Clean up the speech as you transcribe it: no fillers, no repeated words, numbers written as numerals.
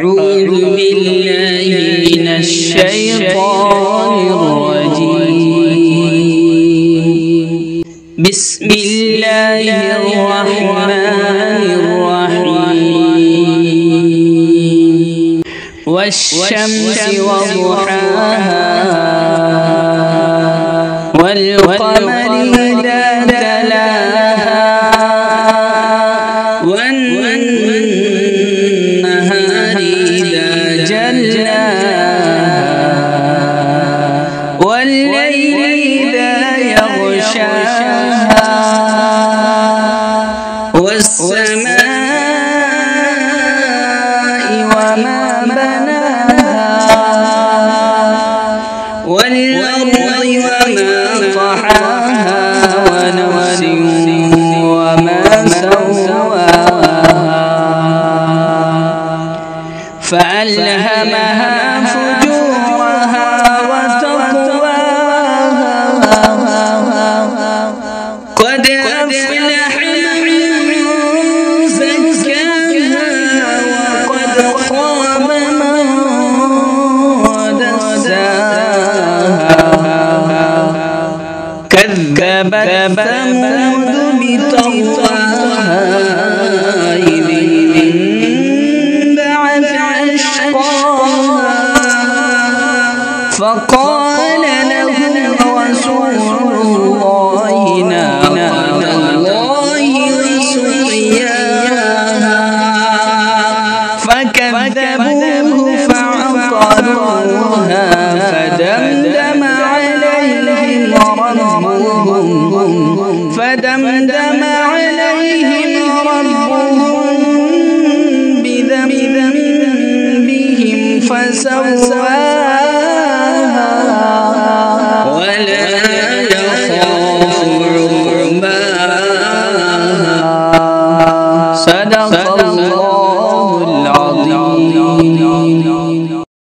أعوذ بالله من الشيطان الرجيم. بسم الله الرحمن الرحيم. والشمس وضحاها والقمر إذا تلاها والنهار إذا جلاها والليل إذا يغشاها والسماء وما بناها والأرض وما طحاها ونفس وما سواها فألهمها فجورها وتقواها قد أفلح من زكاها وقد خاب من دساها كذبت ثمود بطغواها إذ انبعث أشقاها فقال لهم رسول الله ناقة الله وسقياها فكذبوه فعقروها فدمدم عليهم ربهم بذنبهم فسواها ولا يخاف عقباها. صدق الله.